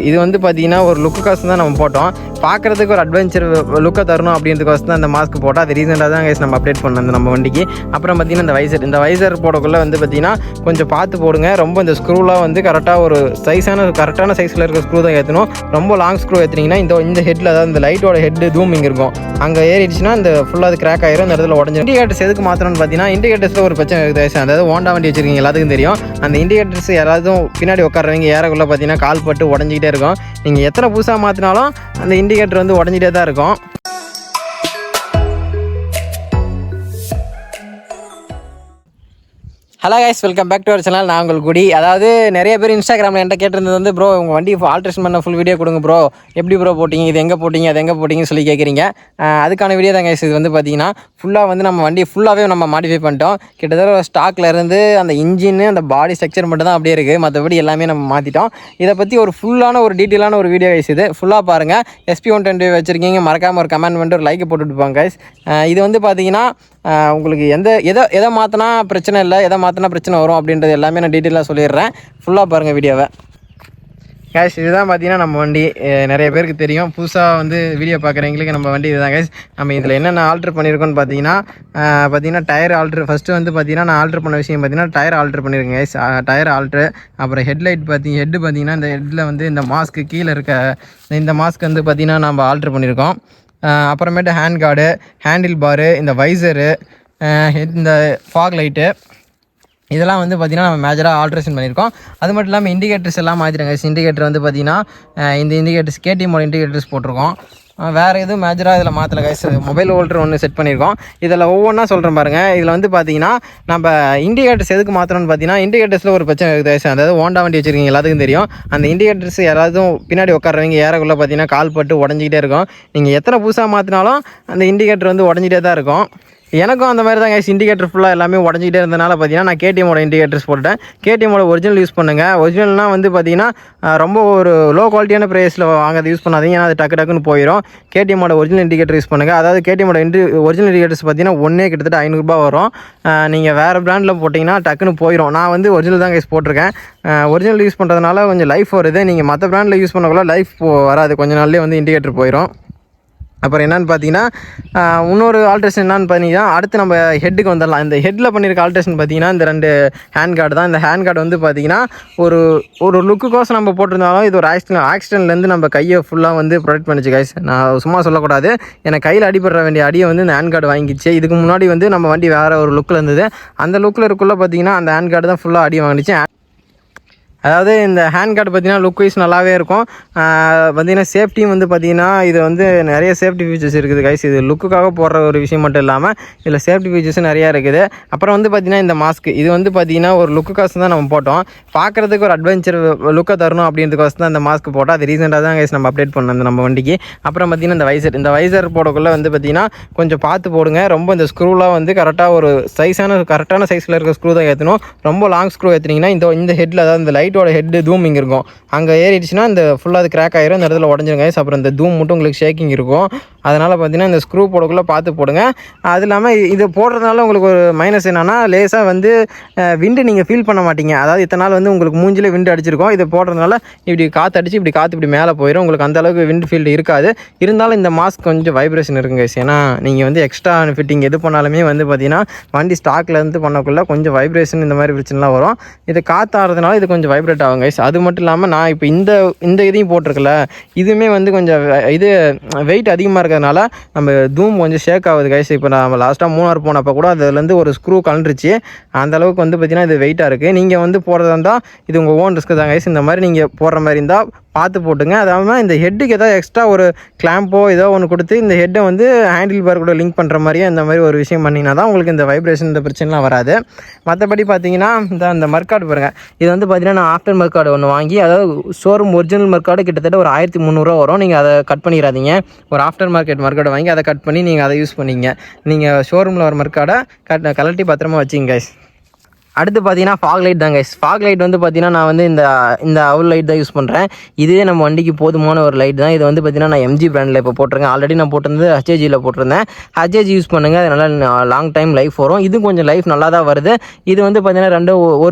இது வந்து பார்த்தீங்கன்னா ஒரு லுக்குக்காக தான் நம்ம போட்டோம். பார்க்குறதுக்கு ஒரு அட்வென்ச்சர் லுக்கை தரணும் அப்படின்றதுக்கோசம் தான் அந்த மாஸ்க் போட்டோம். அது ரீசெண்டாக தான் கைஸ் நம்ம அப்டேட் பண்ணோம் நம்ம வண்டிக்கு. அப்புறம் பார்த்தீங்கன்னா இந்த வைசர் போடக்குள்ளே வந்து பார்த்தீங்கன்னா கொஞ்சம் பார்த்து போடுங்க. ரொம்ப இந்த ஸ்க்ரூலாம் வந்து கரெக்டாக ஒரு கரெக்டான சைஸில் இருக்க ஸ்க்ரூ தான் ஏற்றணும். ரொம்ப லாங் ஸ்க்ரூ ஏற்றினீங்கன்னா இந்த ஹெட்டில், அதாவது இந்த லைட்டோட ஹெட்டு தூமிங் இருக்கும், அங்கே ஏறிடுச்சுன்னா இந்த ஃபுல்லாக அது கிராக் ஆயிரும், இந்த இடத்துல உடஞ்சிடும். இண்டிகேட்டர்ஸ் எதுக்கு மாற்றணும்னு பார்த்தீங்கன்னா இண்டிகேட்டர்ஸில் ஒரு பிரச்சனை இருக்குது. அதாவது ஹோண்டா வண்டி வச்சிருக்கீங்க எல்லாத்துக்கும் தெரியும். அந்த இண்டிகேட்டர்ஸ் யாராவது பின்னாடி உட்காரவங்க ஏறக்குள்ளே பார்த்தீங்கன்னா கால் பட்டு உடஞ்சிக்கிட்டே இருக்கும். நீங்கள் எத்தனை புதுசாக மாற்றினாலும் அந்த இண்டிகேட்டர் வந்து உடஞ்சிட்டே தான் இருக்கும். Hello guys, welcome back to our channel. நான் உங்கள் குடி. அதாவது நிறைய பேர் இன்ஸ்டாகிராமில் என்கிட்ட கேட்டிருந்தது வந்து, ப்ரோ உங்கள் வண்டி ஆல்ட்ரேஷன் பண்ண ஃபுல் வீடியோ கொடுங்க ப்ரோ, எப்படி ப்ரோ போட்டிங்க, இது எங்கே போட்டிங்க, அது எங்கே போட்டிங்கன்னு சொல்லி கேட்குறீங்க. அதுக்கான வீடியோ தான் கைஸ். இது வந்து பார்த்தீங்கன்னா ஃபுல்லாக வந்து நம்ம வண்டி ஃபுல்லாகவே நம்ம மாடிஃபை பண்ணிட்டோம். கிட்டத்தட்ட ஸ்டாக்கில் இருந்து அந்த இன்ஜின் அந்த பாடி ஸ்ட்ரக்சர் மட்டும் தான் அப்படியே இருக்குது, மற்றபடி எல்லாமே நம்ம மாற்றிட்டோம். இதை பற்றி ஒரு ஃபுல்லான ஒரு டீட்டெயிலான ஒரு வீடியோ கைஸ். இது ஃபுல்லாக பாருங்கள். SP120 வச்சுருக்கீங்க, மறக்காமல் ஒரு கமெண்ட் பண்ணிட்டு ஒரு லைக் போட்டுட்டு போங்க கைஸ். இது வந்து பார்த்தீங்கன்னா உங்களுக்கு எதை மாற்றினா பிரச்சனை இல்லை, எதை மாற்றினா பிரச்சனை வரும் அப்படின்றது எல்லாமே நான் டீட்டெயிலாக சொல்லிடுறேன். ஃபுல்லாக பாருங்கள் வீடியோவை கேஷ். இதுதான் பார்த்தீங்கன்னா நம்ம வண்டி. நிறைய பேருக்கு தெரியும், புதுசாக வந்து வீடியோ பார்க்குறவங்களுக்கு நம்ம வண்டி இதுதான் கேஷ். நம்ம இதில் என்னென்ன ஆல்ட்ரு பண்ணியிருக்கோன்னு பார்த்தீங்கன்னா டயர் ஆல்ட்ரு. ஃபஸ்ட்டு வந்து பார்த்தீங்கன்னா நான் ஆல்ட்ரு பண்ண விஷயம் பார்த்தீங்கன்னா டயர் ஆல்ட்ரு பண்ணியிருக்கேன் கேஷ். Tyre alter. அப்புறம் ஹெட் பார்த்தீங்கன்னா இந்த ஹெட்டில் வந்து இந்த மாஸ்க்கு கீழே இருக்க இந்த மாஸ்க் வந்து பார்த்தீங்கன்னா நம்ம ஆல்ட்ரு பண்ணியிருக்கோம். அப்புறமேட்டு ஹேண்ட் கார்டு, ஹேண்டில் பாரு, இந்த வைசரு, இந்த ஃபாக் லைட்டு, இதெல்லாம் வந்து பார்த்திங்கன்னா நம்ம மேஜராக ஆல்ட்ரேஷன் பண்ணியிருக்கோம். அது மட்டும் இல்லாமல் இண்டிகேட்டர்ஸ் எல்லாம் மாற்றிடுங்க. இண்டிகேட்டர் வந்து பார்த்திங்கன்னா இந்த இண்டிகேட்டர்ஸ் KTM இண்டிகேட்டர்ஸ் போட்டிருக்கோம். வேறு எதுவும் மேஜராக இதில் மாற்றலை கைஸ். மொபைல் ஹோல்டர் ஒன்று செட் பண்ணியிருக்கோம். இதில் ஒவ்வொன்றா சொல்கிறேன் பாருங்கள். இதில் வந்து பார்த்தீங்கன்னா நம்ம இண்டிகேட்டர்ஸ் எதுக்கு மாற்றணும்னு பார்த்தீங்கன்னா இண்டிகேட்டர்ஸில் ஒரு பிரச்சனை இருக்குது கைஸ். அதாவது ஹோண்டா வண்டி வச்சுருக்கீங்க எல்லாத்துக்கும் தெரியும். அந்த இண்டிகேட்டர்ஸ் யாராவது பின்னாடி உட்காரவங்க ஏறக்குள்ளே பார்த்தீங்கன்னா கால் பட்டு உடஞ்சிக்கிட்டே இருக்கும். நீங்கள் எத்தனை புதுசாக மாற்றினாலும் அந்த இண்டிகேட்டர் வந்து உடஞ்சிட்டே தான் இருக்கும். எனக்கும் அந்த மாதிரி தான் கைஸ். இண்டிகேட்டர் ஃபுல்லாக எல்லாமே உடஞ்சிக்கிட்டே இருந்தனால பார்த்தீங்கன்னா நான் KTMோட இண்டிகேட்டர்ஸ் போட்டேன். KTMோட ஒரிஜினல் யூஸ் பண்ணுங்கள். ஒரிஜினல்னால் வந்து பார்த்தீங்கன்னா ரொம்ப ஒரு லோ குவாலிட்டியான ப்ரைஸில் வாங்கிறத யூஸ் பண்ணாதீங்க, ஏன்னா அது டக்குன்னு போயிடும். KTMோட ஒரிஜினல் இண்டிகேட்டர் யூஸ் பண்ணுங்கள். அதாவது KTMோட ஒரிஜினல் இண்டிகேட்டர்ஸ் பார்த்தீங்கன்னா ஒன்றே கிட்டத்தட்ட 500 ரூபா வரும். நீங்கள் வேறு பிராண்டில் போட்டிங்கன்னா டக்குன்னு போயிடும். நான் வந்து ஒரிஜினல் தான் கைஸ் போட்டிருக்கேன். ஒரிஜினல் யூஸ் பண்ணுறதுனால கொஞ்சம் லைஃப் வருது. நீங்கள் மற்ற பிராண்டில் யூஸ் பண்ணக்குள்ள லைஃப் வராது, கொஞ்சம் நாள்லேயே வந்து இண்டிகேட்டர் போயிடும். அப்புறம் என்னென்னு பார்த்தீங்கன்னா இன்னொரு ஆல்ட்ரேஷன் என்னென்னு பார்த்தீங்கன்னா அடுத்து நம்ம ஹெட்டுக்கு வந்துடலாம். இந்த ஹெட்டில் பண்ணியிருக்க ஆல்ட்ரேஷன் பார்த்தீங்கன்னா இந்த 2 ஹேண்ட் கார்டு தான். இந்த ஹேண்ட் கார்டு வந்து பார்த்தீங்கன்னா ஒரு லுக்குக்கோசம் நம்ம போட்டிருந்தாலும் இது ஒரு ஆக்சிடென்ட்லேருந்து நம்ம கையை ஃபுல்லாக வந்து ப்ரொடெக்ட் பண்ணிச்சு கைஸ். நான் சும்மா சொல்லக்கூடாது, எனக்கு கையில் அடிபடுற வேண்டிய அடியை வந்து இந்த ஹேண்ட் கார்டு வாங்கிச்சு. இதுக்கு முன்னாடி வந்து நம்ம வண்டி வேறு ஒரு லுக்கில் இருந்தது. அந்த லுக்கில் இருக்குள்ளே பார்த்தீங்கன்னா அந்த ஹேண்ட் கார்டு தான் ஃபுல்லாக அடி வாங்கிச்சு. அதாவது இந்த ஹேண்ட் கார்டு பார்த்திங்கன்னா லுக் வைஸ் நல்லாவே இருக்கும். பார்த்திங்கன்னா சேஃப்டியும் வந்து பார்த்திங்கன்னா இது வந்து நிறைய சேஃப்டி ஃபீச்சர்ஸ் இருக்குது கைஸ். இது லுக்குக்காக போடுற ஒரு விஷயம் மட்டும் இல்லாமல் இதில் சேஃப்டி ஃபீச்சர்ஸும் நிறையா இருக்குது. அப்புறம் வந்து பார்த்திங்கன்னா இந்த மாஸ்க், இது வந்து பார்த்திங்கன்னா ஒரு லுக்குக்காக தான் நம்ம போட்டோம். பார்க்குறதுக்கு ஒரு அட்வென்ச்சர் லுக்கை தரணும் அப்படின்றதுக்கோசம் தான் இந்த மாஸ்க் போட்டோம். அது ரீசெண்டாக தான் கைஸ் நம்ம அப்டேட் பண்ணோம் நம்ம வண்டிக்கு. அப்புறம் பார்த்திங்கன்னா இந்த வைசர் போடக்குள்ளே வந்து பார்த்திங்கன்னா கொஞ்சம் பார்த்து போடுங்க. ரொம்ப இந்த ஸ்க்ரூலாம் வந்து கரெக்டாக ஒரு கரெக்டான சைஸில் இருக்க ஸ்க்ரூ தான் ஏற்றணும். ரொம்ப லாங் ஸ்க்ரூ ஏற்றினீங்கன்னா இந்த ஹெட்டில், அதாவது இந்த லைட்டோட ஹெட்டு தூமிங் இருக்கும், அங்கே ஏறிடுச்சுன்னா இந்த ஃபுல்லாக அது கிராக் ஆயிரும், இந்த இடத்துல உடஞ்சிருங்க. அப்புறம் இந்த தூம் மட்டும் உங்களுக்கு ஷேக்கிங் இருக்கும். அதனால் பார்த்தீங்கன்னா இந்த ஸ்க்ரூ போடக்குள்ளே பார்த்து போடுங்க. அது இல்லாமல் இது போடுறதுனால உங்களுக்கு ஒரு மைனஸ் என்னென்னா லேசாக வந்து விண்டு நீங்கள் ஃபீல் பண்ண மாட்டீங்க. அதாவது இத்தனை நாள் வந்து உங்களுக்கு மூஞ்சிலே விண்டு அடிச்சிருக்கோம். இது போடுறதுனால இப்படி காற்று அடிச்சு இப்படி மேலே போயிடும். உங்களுக்கு அந்தளவுக்கு விண்டு ஃபீல்டு இருக்காது. இருந்தாலும் இந்த மாஸ்க் கொஞ்சம் வைப்ரேஷன் இருக்குங்க. ஏன்னா நீங்கள் வந்து எக்ஸ்ட்ரா ஃபிட்டிங் எது பண்ணாலுமே வந்து பார்த்தீங்கன்னா வண்டி ஸ்டாக்லேருந்து பண்ணக்குள்ளே கொஞ்சம் வைப்ரேஷன் இந்த மாதிரி பிரச்சனைலாம் வரும். இது காற்று ஆடுறதுனால இது கொஞ்சம் வைப்ரேட் ஆகும் கைஸ். அது மட்டும் இல்லாமல் நான் இப்போ இந்த இதையும் போட்டிருக்கல, இதுவுமே வந்து கொஞ்சம் இது வெயிட் அதிகமாக இருக்கிறதுனால நம்ம தூம் கொஞ்சம் ஷேக் ஆகுது கைஸ். இப்போ நம்ம லாஸ்ட்டாக மூணார் போனப்போ கூட அதுலேருந்து ஒரு ஸ்க்ரூ கலண்டுருச்சு. அந்தளவுக்கு வந்து பார்த்திங்கன்னா இது வெயிட்டாக இருக்குது. நீங்கள் வந்து போடுறதா இருந்தால் இது உங்கள் ஓன் ரிஸ்க்கு தான் கைஸ். இந்த மாதிரி நீங்கள் போடுற மாதிரி இருந்தால் பார்த்து போட்டுங்க. அதாவது இந்த ஹெட்டுக்கு ஏதாவது எக்ஸ்ட்ரா ஒரு கிளாம்போ ஏதோ ஒன்று கொடுத்து இந்த ஹெட்டை வந்து ஹேண்டில் பார் கூட லிங்க் பண்ணுற மாதிரியே இந்த மாதிரி ஒரு விஷயம் பண்ணிங்கன்னா தான் உங்களுக்கு இந்த வைப்ரேஷன் இந்த பிரச்சனைலாம் வராது. மற்றபடி பார்த்தீங்கன்னா இந்த மர்க்கார்டு பாருங்கள். இது வந்து பார்த்தீங்கன்னா நான் ஆஃப்டர் மர்க்கார்டு ஒன்று வாங்கி, அதாவது ஷோரூம் ஒரிஜினல் மர்க்கார்டு கிட்டத்தட்ட ஒரு 1300 வரும். நீங்கள் அதை கட் பண்ணிடாதீங்க. ஒரு ஆஃப்டர் மார்க்கெட் மர்க்கார்டை வாங்கி அதை கட் பண்ணி நீங்கள் அதை யூஸ் பண்ணிங்க. நீங்கள் ஷோரூமில் ஒரு மர்க்கார்டை கலட்டி பத்திரமா வச்சிங்க கைஸ். அடுத்து பார்த்தீங்கன்னா ஃபாக் லைட் தாங்க. ஃபாக் லைட் வந்து பார்த்தீங்கன்னா நான் வந்து இந்த அவுல் லைட் தான் யூஸ் பண்ணுறேன். இதுவே நம்ம வண்டிக்கு போதுமான ஒரு லைட் தான். இது வந்து பார்த்தீங்கன்னா நான் எம்ஜி பிராண்டில் இப்போ போட்டிருக்கேன். ஆல்ரெடி நான் போட்டிருந்தது ஹச்ஏஜியில் போட்டிருந்தேன். ஹச்ஏஜி யூஸ் பண்ணுங்கள், அது நல்லா லாங் டைம் லைஃப் வரும். இது கொஞ்சம் லைஃப் நல்லா தான் வருது. இது வந்து பார்த்தீங்கன்னா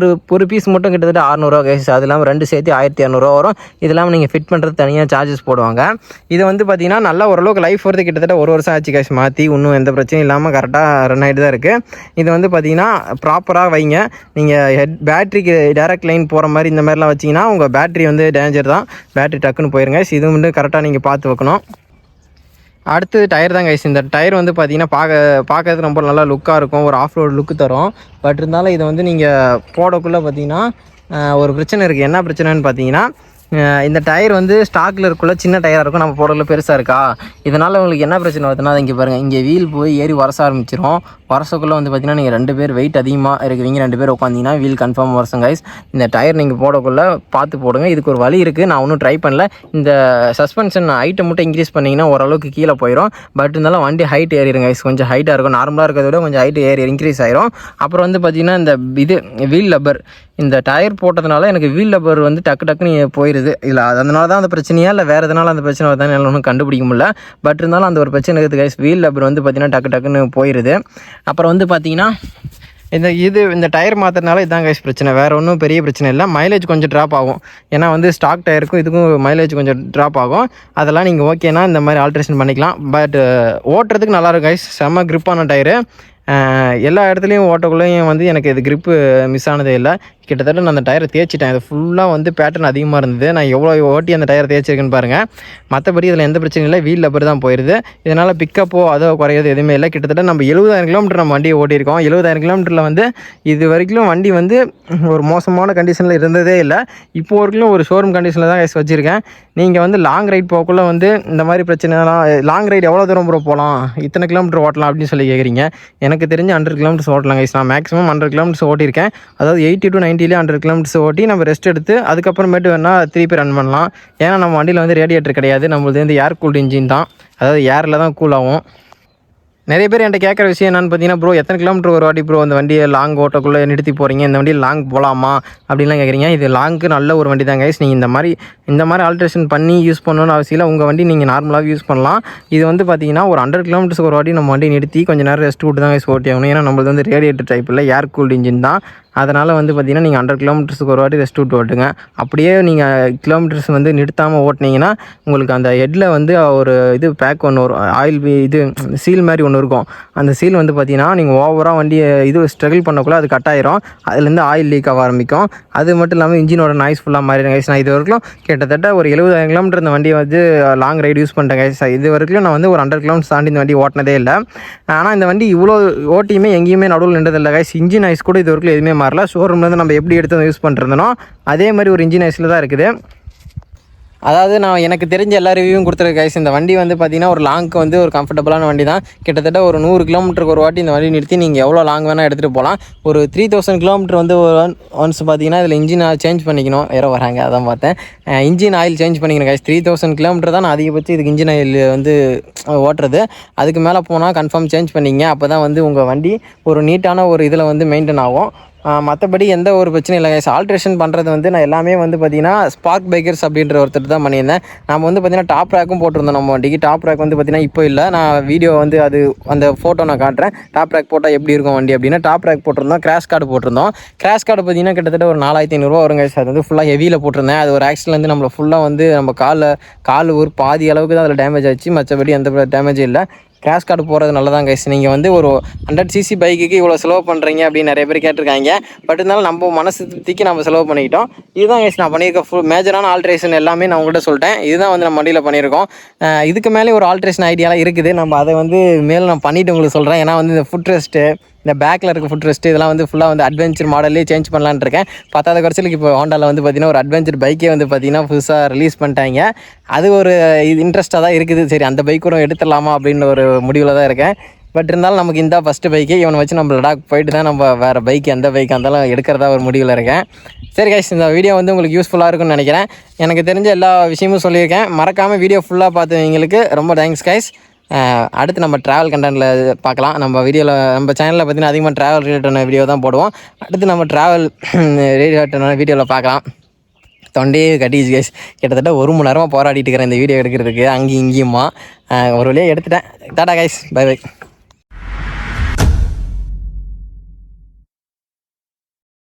ஒரு பீஸ் மட்டும் கிட்டத்தட்ட 600 கைஸ். அது இல்லாமல் 2 சேர்த்து 1200 வரும். இது இல்லாமல் நீங்கள் ஃபிட் பண்ணுறது தனியாக சார்ஜஸ் போடுவாங்க. இது வந்து பார்த்தீங்கன்னா நல்லா ஓரளவுக்கு லைஃப் வருது. கிட்டத்தட்ட 1 வருஷம் ஆச்சு கைஸ் மாற்றி. இன்னும் எந்த பிரச்சனையும் இல்லாமல் கரெக்டாக ரன் ஆகிட்டு தான் இருக்குது. இது வந்து பார்த்தீங்கன்னா ப்ராப்பராக வைங்க. நீங்கள் பேட்டரிக்கு டேரக்ட் லைன் போகிற மாதிரி இந்த மாதிரிலாம் வச்சிங்கன்னா உங்கள் பேட்டரி வந்து டேஞ்சர் தான். பேட்டரி டக்குன்னு போயிருங்க. இது வந்து கரெக்டாக நீங்கள் பார்த்து வைக்கணும். அடுத்தது டயர் தான் கைஸ். இந்த டயர் வந்து பார்த்தீங்கன்னா பார்க்கறதுக்கு ரொம்ப நல்லா லுக்காக இருக்கும். ஒரு ஆஃப் ரோடு லுக்கு தரும். பட் இருந்தாலும் இதை வந்து நீங்கள் போடக்குள்ளே பார்த்தீங்கன்னா ஒரு பிரச்சனை இருக்குது. என்ன பிரச்சனைன்னு பார்த்தீங்கன்னா இந்த டயர் வந்து ஸ்டாக்கில் இருக்குள்ள சின்ன டயராக இருக்கும், நம்ம போடல பெருசாக இருக்கா. இதனால் உங்களுக்கு என்ன பிரச்சனை வருதுன்னா, அது இங்கே பாருங்கள், இங்கே வீல் போய் ஏறி வரச ஆரம்பிச்சிடும். வரசக்குள்ளே வந்து பார்த்தீங்கன்னா நீங்கள் 2 பேர் வெயிட் அதிகமாக இருக்கிறீங்க, 2 பேர் உட்காந்திங்கன்னா வீல் கன்ஃபார்ம் வரசம் கைஸ். இந்த டயர் நீங்கள் போடக்குள்ளே பார்த்து போடுங்க. இதுக்கு ஒரு வழி இருக்குது, நான் ஒன்றும் ட்ரை பண்ணல. இந்த சஸ்பென்ஷன் ஹைட்டை மட்டும் இன்க்ரீஸ் பண்ணிங்கன்னா ஓரளவுக்கு கீழே போயிடும். பட் இருந்தாலும் வண்டி ஹைட் ஏறிடுங்க கைஸ். கொஞ்சம் ஹைட்டாக இருக்கும், நார்மலாக இருக்கிறத விட கொஞ்சம் ஹைட் இன்க்ரீஸ் ஆயிரும். அப்புறம் வந்து பார்த்தீங்கன்னா இந்த வீல் லப்பர், இந்த டயர் போட்டதுனால எனக்கு வீல் லப்பர் வந்து டக்குன்னு போயிடுது. இல்லை அதனால தான் அந்த பிரச்சனையா இல்லை வேறு எதனால அந்த பிரச்சனை வருதான்னு எல்லாம் ஒன்றும் கண்டுபிடிக்க முடியல. பட் இருந்தாலும் அந்த ஒரு பிரச்சனை இருக்குது கைஸ். வீல் லப்பர் வந்து பார்த்தீங்கன்னா டக்குன்னு போயிடுது. அப்புறம் வந்து பார்த்தீங்கன்னா இந்த டயர் மாற்றுறதுனால இதான் கைஸ் பிரச்சனை. வேறு ஒன்றும் பெரிய பிரச்சனை இல்லை. மைலேஜ் கொஞ்சம் ட்ராப் ஆகும். ஏன்னா வந்து ஸ்டாக் டயருக்கும் இதுக்கும் மைலேஜ் கொஞ்சம் ட்ராப் ஆகும். அதெல்லாம் நீங்கள் ஓகேனா இந்த மாதிரி ஆல்ட்ரேஷன் பண்ணிக்கலாம். பட் ஓட்டுறதுக்கு நல்லாயிருக்கும் கைஸ். செம்ம க்ரிப்பான டயரு. எல்லா இடத்துலையும் ஓட்டக்குள்ளேயும் வந்து எனக்கு இது க்ரிப்பு மிஸ் ஆனதே இல்லை. கிட்டத்தட்ட நான் அந்த டயரை தேய்ச்சிட்டேன். இது ஃபுல்லாக வந்து பேட்டர்ன் அதிகமாக இருந்தது. நான் எவ்வளோ ஓட்டி அந்த டயரை தேய்ச்சிருக்கேன்னு பாருங்கள். மற்றபடி இதில் எந்த பிரச்சனையும் இல்லை. வீல் லப்பர் தான் போயிடுது. இதனால் பிக்கப்போ அதோ குறையாது எதுவுமே இல்லை. கிட்டத்தட்ட நம்ம 70,000 கிலோமீட்டர் நம்ம வண்டியை ஓட்டியிருக்கோம். 70,000 கிலோமீட்டரில் வந்து இது வரைக்கும் வண்டி வந்து ஒரு மோசமான கண்டிஷனில் இருந்ததே இல்லை. இப்போ வரைக்கும் ஒரு ஷோரூம் கண்டிஷனில் தான் வச்சுருக்கேன். நீங்கள் வந்து லாங் ரைட் போகக்குள்ளே வந்து இந்த மாதிரி பிரச்சனைலாம், லாங் ரைடு எவ்வளோ தூரம் போகலாம், இத்தனை கிலோமீட்டர் ஓட்டலாம் அப்படின்னு சொல்லி கேட்குறீங்க. எனக்கு தெரிஞ்சு 100 கிலோமீட்டர்ஸ் ஓட்டலாம் கைஸ். நான் மேக்ஸிமம் 100 கிலோமீட்டர்ஸ் ஓட்டியிருக்கேன். அதாவது 80 to 90 100 கிலோமீட்டர்ஸ் ஓட்டி நம்ம ரெஸ்ட் எடுத்து அதுக்கப்புறமேட்டு வேணால் திருப்பி ரன் பண்ணலாம். ஏன்னா நம்ம வண்டியில் வந்து ரேடியேட்டர் கிடையாது, நம்மளது வந்து ஏர் கூல்டு இன்ஜின் தான். அதாவது ஏரில் தான் கூல் ஆகும். நிறைய பேர் என்கிட்ட கேட்குற விஷயம் என்னென்னு பார்த்தீங்கன்னா, ப்ரோ எத்தனை கிலோமீட்டர் ஒரு வாட்டி ப்ரோ அந்த வண்டியை லாங் ஓட்டக்குள்ளே நிறுத்தி போகிறீங்க, இந்த வண்டியில் லாங் போகலாமா அப்படின்லாம் கேட்குறீங்க. இது லாங்க்கு நல்ல ஒரு வண்டி தான் கைஸ். நீங்கள் இந்த மாதிரி ஆல்ட்ரேஷன் பண்ணி யூஸ் பண்ணணும்னு அவசியம் இல்லை. உங்கள் வண்டி நீங்கள் நார்மலாக யூஸ் பண்ணலாம். இது வந்து பார்த்தீங்கன்னா ஒரு 100 கிலோமீட்டர்ஸ் ஒரு வாட்டி நம்ம வண்டி நிறுத்தி கொஞ்சம் நேரம் ரெஸ்ட் விட்டு தான் கைஸ் ஓட்டி ஆகணும். ஏன்னா நம்மளது வந்து ரேடியேட்டர் டைப் இல்லை, ஏர் கூல்டு இன்ஜின் தான். அதனால் வந்து பார்த்திங்கன்னா நீங்கள் 100 கிலோமீட்டர்ஸுக்கு ஒரு வாட்டி ரெஸ்ட் விட்டு ஓட்டுங்க. அப்படியே நீங்கள் கிலோமீட்டர்ஸ் வந்து நிறுத்தாமல் ஓட்டினீங்கன்னா உங்களுக்கு அந்த ஹெட்டில் வந்து ஒரு பேக் ஒன்று வரும், ஆயில் சீல் மாதிரி ஒன்று இருக்கும். அந்த சீல் வந்து பார்த்திங்கன்னா நீங்கள் ஓவராக வண்டியை ஸ்ட்ரகிள் பண்ணக்குள்ள அது கட் ஆயிரும். அதுலேருந்து ஆயில் லீக் ஆக ஆரம்பிக்கும். அது மட்டும் இல்லாமல் இன்ஜினோட நாய்ஸ் ஃபுல்லாக மாறிடும் கைஸ். நான் இது வரைக்கும் கிட்டத்தட்ட ஒரு 70,000 கிலோமீட்டர் இந்த வண்டியை வந்து லாங் ரைடு யூஸ் பண்ணிட்டேன் கைஸ். இது வரைக்கும் நான் வந்து ஒரு 100 கிலோமீட்டர்ஸ் தாண்டி இந்த வண்டி ஓட்டினதே இல்லை. ஆனால் இந்த வண்டி இவ்வளோ ஓட்டியுமே எங்கேயுமே நடுவில் நின்றதில்லை கைஸ். இன்ஜின் நாய்ஸ் கூட இது வரைக்கும் எதுவுமே வரல. ஷோரூம்லேருந்து நம்ம எப்படி எடுத்து யூஸ் பண்ணிருந்தனோ அதே மாதிரி ஒரு இன்ஜின் ஐஸில் தான் இருக்குது. அதாவது நான் எனக்கு தெரிஞ்ச எல்லா ரிவ்யூவும் கொடுத்துருக்கேன் கைஸ். இந்த வண்டி வந்து பார்த்திங்கன்னா ஒரு லாங்க்கு வந்து ஒரு கம்ஃபர்டபுளான வண்டி தான். கிட்டத்தட்ட ஒரு 100 கிலோமீட்டருக்கு ஒரு வாட்டி இந்த வண்டி நிறுத்தி நீங்கள் எவ்வளோ லாங் வேணால் எடுத்துகிட்டு போகலாம். ஒரு 3000 கிலோமீட்டர் வந்து ஒன்ஸ் பார்த்தீங்கன்னா இதில் இன்ஜின் சேஞ்ச் பண்ணிக்கணும். வேறு வராங்க அதான் பார்த்தேன். இன்ஜின் ஆயில் சேஞ்ச் பண்ணிக்கணும் கைஸ். 3000 கிலோமீட்டர் தான் நான் அதிகபட்சம் இதுக்கு இன்ஜின் ஆயில் வந்து ஓட்டுறது. அதுக்கு மேலே போனால் கன்ஃபார்ம் சேஞ்ச் பண்ணிங்க. அப்போ தான் வந்து உங்கள் வண்டி ஒரு நீட்டான ஒரு இதில் வந்து மெயின்டைன் ஆகும். மற்றபடி எந்த ஒரு பிரச்சனையும் இல்லை கைஸ். ஆல்ட்ரேஷன் பண்ணுறது வந்து நான் எல்லாமே வந்து பார்த்திங்கன்னா ஸ்பார்க் பைக்கர்ஸ் அப்படின்ற ஒருத்தர் தான் பண்ணியிருந்தேன். நம்ம வந்து பார்த்திங்கன்னா டாப் ரேக்கும் போட்டிருந்தோம் நம்ம வண்டிக்கு. டாப் ரேக் வந்து பார்த்திங்கன்னா இப்போ இல்லை, நான் வீடியோ வந்து அந்த ஃபோட்டோ நான் காட்டுறேன். டாப் ரேக் போட்டால் எப்படி இருக்கும் வண்டி அப்படின்னா, டாப் ரேக் போட்டிருந்தோம், கிராஷ் கார்டு போட்டிருந்தோம். கிராஷ் கார்டு பார்த்திங்கன்னா கிட்டத்தட்ட ஒரு 4500 வரும் கைஸ். அது வந்து ஃபுல்லாக ஹெவியில் போட்டிருந்தேன். அது ஒரு ஆக்சிடென்ட் வந்து நம்மளை ஃபுல்லாக வந்து நம்ம கால் ஒரு பாதி அளவுக்கு தான் அதில் டேமேஜ் ஆச்சு. மற்றபடி எந்த டேமேஜும் இல்லை. கிராஷ் கார்டு போகிறது நல்லதான் கைஸ். நீங்கள் வந்து ஒரு 100cc பைக்குக்கு இவ்வளோ செலவு பண்ணுறீங்க அப்படின்னு நிறைய பேர் கேட்டிருக்காங்க. பட் இருந்தாலும் நம்ம மனசு திருப்திக்கு நம்ம செலவு பண்ணிக்கிட்டோம். இதுதான் கைஸ் நான் பண்ணியிருக்க மேஜரான ஆல்ட்ரேஷன் எல்லாமே நான் உங்கள்கிட்ட சொல்லிட்டேன். இதுதான் வந்து நம்ம வண்டியில் பண்ணியிருக்கோம். இதுக்கு மேலே ஒரு ஆல்ட்ரேஷன் ஐடியாலாம் இருக்குது. நம்ம அதை வந்து மேலே நான் பண்ணிவிட்டு உங்களுக்கு சொல்கிறேன். ஏன்னா வந்து இந்த ஃபுட் ரெஸ்ட்டு, இந்த பேக்கில் இருக்க ஃபுட் ரெஸ்ட்டு இதெல்லாம் வந்து ஃபுல்லாக வந்து அட்வென்ச்சர் மாடல்லே சேஞ்ச் பண்ணலான்னு இருக்கேன். 10வது குறைச்சலுக்கு இப்போ ஹோண்டாவில் வந்து பார்த்திங்கன்னா ஒரு அட்வென்ச்சர் பைக்கே வந்து பார்த்திங்கன்னா புதுசாக ரிலீஸ் பண்ணிட்டாங்க. அது ஒரு இன்ட்ரெஸ்ட்டாக தான் இருக்குது. சரி அந்த பைக் கூட எடுத்துடலாமா அப்படின்னு ஒரு முடிவில் தான் இருக்கேன். பட் இருந்தாலும் நமக்கு இந்த ஃபஸ்ட்டு பைக்கே இவனை வச்சு நம்ம லடாக் போயிட்டு தான் நம்ம வேறு பைக் எந்த பைக் இருந்தாலும் எடுக்கிறதா ஒரு முடிவில் இருக்கேன். சரி கைஸ், இந்த வீடியோ வந்து உங்களுக்கு யூஸ்ஃபுல்லாக இருக்கும்னு நினைக்கிறேன். எனக்கு தெரிஞ்ச எல்லா விஷயமும் சொல்லியிருக்கேன். மறக்காமல் வீடியோ ஃபுல்லாக பார்த்தவங்களுக்கு ரொம்ப தேங்க்ஸ் கைஸ். அடுத்து நம்ம ட்ராவல் கண்டென்ட்டில் பார்க்கலாம். நம்ம வீடியோவில் நம்ம சேனலில் பார்த்தீங்கன்னா அதிகமாக ட்ராவல் ரிலேட்டடான வீடியோ தான் போடுவோம். அடுத்து நம்ம ட்ராவல் ரிலேட்டடான வீடியோவில் பார்க்கலாம். தொண்டையே கட்டிச்சு கைஸ். கிட்டத்தட்ட 1 மணி நேரமாக போராடிட்டு இருக்கிறேன் இந்த வீடியோ எடுக்கிறதுக்கு, அங்கேயும் இங்கேயுமா. ஒரு வழியாக எடுத்துட்டேன். டாடா கைஸ், பை பை.